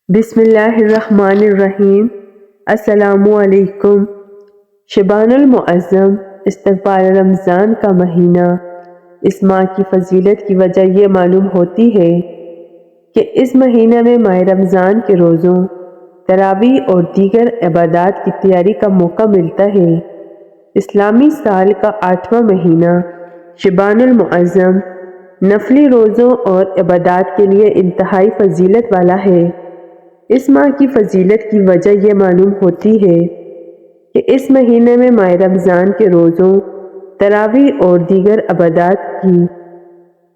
بسم اللہ الرحمن الرحیم۔ السلام علیکم۔ شعبان المعظم استقبال رمضان کا مہینہ۔ اس ماہ کی فضیلت کی وجہ یہ معلوم ہوتی ہے کہ اس مہینہ میں ماہ رمضان کے روزوں، تراویح اور دیگر عبادات کی تیاری کا موقع ملتا ہے۔ اسلامی سال کا 8واں مہینہ شعبان المعظم نفلی روزوں اور عبادات کے لیے انتہائی فضیلت والا ہے۔ اس ماہ کی فضیلت کی وجہ یہ معلوم ہوتی ہے کہ اس مہینے میں ماہ رمضان کے روزوں، تراویح اور دیگر عبادات کی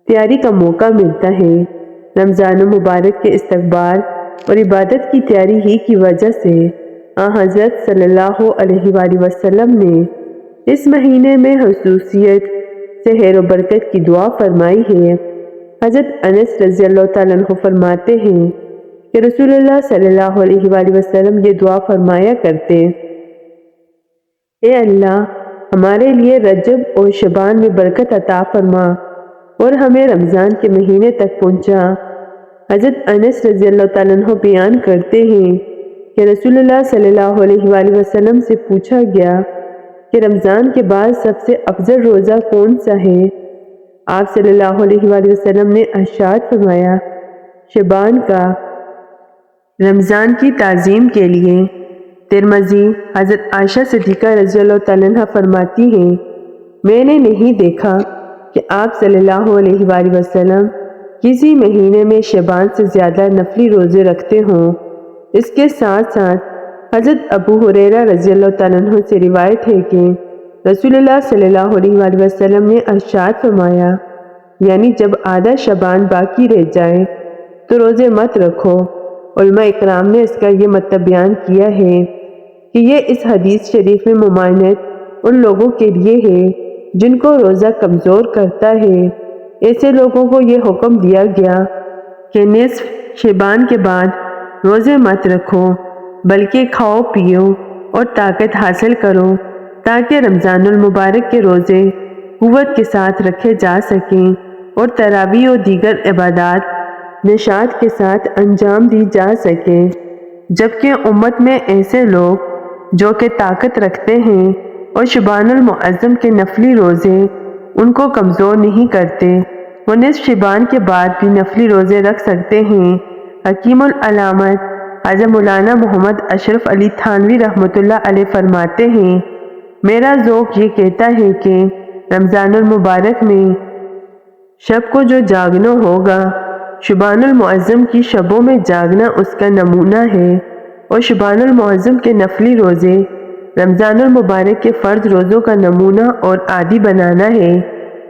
تیاری کا موقع ملتا ہے۔ رمضان المبارک کے استقبال اور عبادت کی تیاری ہی کی وجہ سے حضرت صلی اللہ علیہ وآلہ وسلم نے اس مہینے میں خصوصیت سے خیر و برکت کی دعا فرمائی ہے۔ حضرت انس رضی اللہ تعالیٰ عنہ فرماتے ہیں کہ رسول اللہ صلی اللہ علیہ وآلہ وسلم یہ دعا فرمایا کرتے: اے اللہ، ہمارے لیے رجب اور شعبان میں برکت عطا فرما اور ہمیں رمضان کے مہینے تک پہنچا۔ حضرت انس رضی اللہ تعالیٰ عنہ بیان کرتے ہیں کہ رسول اللہ صلی اللہ علیہ وآلہ وسلم سے پوچھا گیا کہ رمضان کے بعد سب سے افضل روزہ کون سا ہے؟ آپ صلی اللہ علیہ وآلہ وسلم نے ارشاد فرمایا: شعبان کا۔ رمضان کی تعظیم کے لیے ترمذی حضرت عائشہ صدیقہ رضی اللہ تعالیٰ عنہ فرماتی ہیں: میں نے نہیں دیکھا کہ آپ صلی اللہ علیہ وآلہ وسلم کسی مہینے میں شعبان سے زیادہ نفلی روزے رکھتے ہوں۔ اس کے ساتھ ساتھ حضرت ابو ہریرہ رضی اللہ تعالیٰ عنہ سے روایت ہے کہ رسول اللہ صلی اللہ علیہ وآلہ وسلم نے ارشاد فرمایا، یعنی جب آدھا شعبان باقی رہ جائے تو روزے مت رکھو۔ علماء اکرام نے اس کا یہ مطلب بیان کیا ہے کہ یہ اس حدیث شریف میں ممانعت ان لوگوں کے لیے ہے جن کو روزہ کمزور کرتا ہے۔ ایسے لوگوں کو یہ حکم دیا گیا کہ نصف شعبان کے بعد روزے مت رکھو، بلکہ کھاؤ پیو اور طاقت حاصل کرو تاکہ رمضان المبارک کے روزے قوت کے ساتھ رکھے جا سکیں اور تراویح اور دیگر عبادات نشاط کے ساتھ انجام دی جا سکے، جبکہ امت میں ایسے لوگ جو کہ طاقت رکھتے ہیں اور شعبان المعظم کے نفلی روزے ان کو کمزور نہیں کرتے، وہ نصف شعبان کے بعد بھی نفلی روزے رکھ سکتے ہیں۔ حکیم العلامت حضرت مولانا محمد اشرف علی تھانوی رحمۃ اللہ علیہ فرماتے ہیں: میرا ذوق یہ کہتا ہے کہ رمضان المبارک میں شب کو جو جاگنا ہوگا، شعبان المعظم کی شبوں میں جاگنا اس کا نمونہ ہے، اور شعبان المعظم کے نفلی روزے رمضان المبارک کے فرض روزوں کا نمونہ اور عادی بنانا ہے،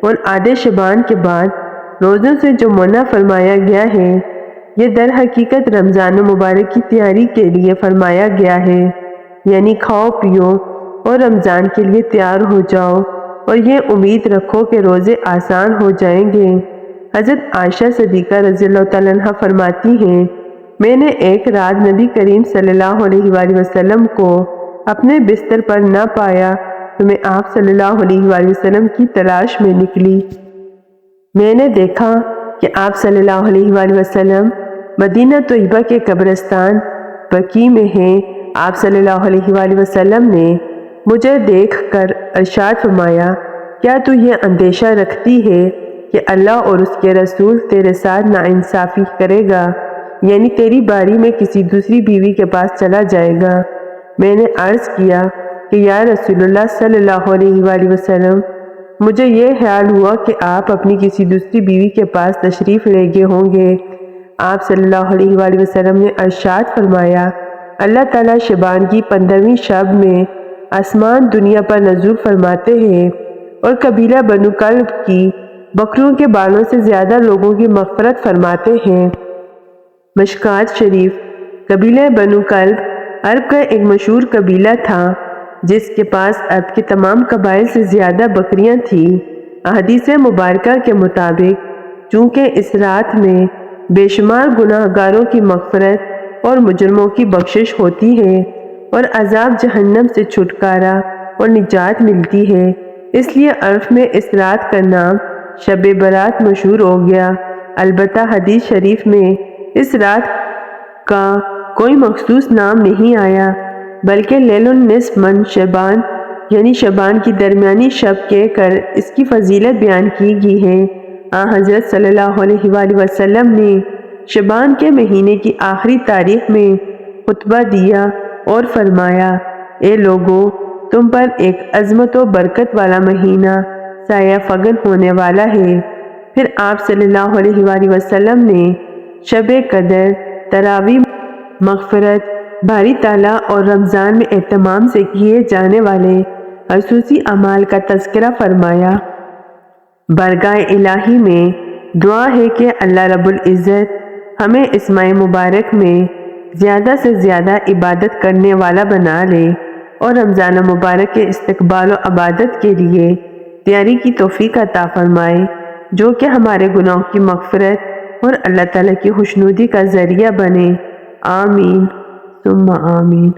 اور آدھے شعبان کے بعد روزوں سے جو منع فرمایا گیا ہے یہ در حقیقت رمضان المبارک کی تیاری کے لیے فرمایا گیا ہے، یعنی کھاؤ پیو اور رمضان کے لیے تیار ہو جاؤ اور یہ امید رکھو کہ روزے آسان ہو جائیں گے۔ حضرت عائشہ صدیقہ رضی اللہ تعالیٰ عنہ فرماتی ہیں: میں نے ایک رات نبی کریم صلی اللہ علیہ وآلہ وسلم کو اپنے بستر پر نہ پایا تو میں آپ صلی اللہ علیہ وآلہ وسلم کی تلاش میں نکلی۔ میں نے دیکھا کہ آپ صلی اللہ علیہ وآلہ وسلم مدینہ طیبہ کے قبرستان بقیع میں ہیں۔ آپ صلی اللہ علیہ وآلہ وسلم نے مجھے دیکھ کر ارشاد فرمایا: کیا تو یہ اندیشہ رکھتی ہے کہ اللہ اور اس کے رسول تیرے ساتھ ناانصافی کرے گا، یعنی تیری باری میں کسی دوسری بیوی کے پاس چلا جائے گا؟ میں نے عرض کیا کہ یا رسول اللہ صلی اللہ علیہ وآلہ وسلم، مجھے یہ خیال ہوا کہ آپ اپنی کسی دوسری بیوی کے پاس تشریف لے گئے ہوں گے۔ آپ صلی اللہ علیہ وآلہ وسلم نے ارشاد فرمایا: اللہ تعالیٰ شعبان کی 15ویں شب میں آسمان دنیا پر نزول فرماتے ہیں اور قبیلہ بنو کلب کی بکریوں کے بالوں سے زیادہ لوگوں کی مغفرت فرماتے ہیں۔ مشکوٰۃ شریف۔ قبیلہ بنو کلب عرب کا ایک مشہور قبیلہ تھا جس کے پاس عرب کے تمام قبائل سے زیادہ بکریاں تھیں۔ احادیث مبارکہ کے مطابق چونکہ اس رات میں بے شمار گناہ گاروں کی مغفرت اور مجرموں کی بخشش ہوتی ہے اور عذاب جہنم سے چھٹکارا اور نجات ملتی ہے، اس لیے عرف میں اس رات کا نام شب برات مشہور ہو گیا۔ البتہ حدیث شریف میں اس رات کا کوئی مخصوص نام نہیں آیا، بلکہ لیل النصف من شعبان یعنی شعبان کی درمیانی شب کہہ کر اس کی فضیلت بیان کی گئی ہے۔ حضرت صلی اللہ علیہ وآلہ وسلم نے شعبان کے مہینے کی آخری تاریخ میں خطبہ دیا اور فرمایا، اے لوگو، تم پر ایک عظمت و برکت والا مہینہ سایہ فگن ہونے والا ہے۔ پھر آپ صلی اللہ علیہ وآلہ وسلم نے شب قدر، تراویح، مغفرت، باری تعالیٰ اور رمضان میں اہتمام سے کیے جانے والے خصوصی اعمال کا تذکرہ فرمایا۔ بارگاہ الہی میں دعا ہے کہ اللہ رب العزت ہمیں اس ماہ مبارک میں زیادہ سے زیادہ عبادت کرنے والا بنا لے اور رمضان مبارک کے استقبال و عبادت کے لیے تیاری کی توفیق عطا فرمائے، جو کہ ہمارے گناہوں کی مغفرت اور اللہ تعالیٰ کی خوشنودی کا ذریعہ بنے۔ آمین ثم آمین۔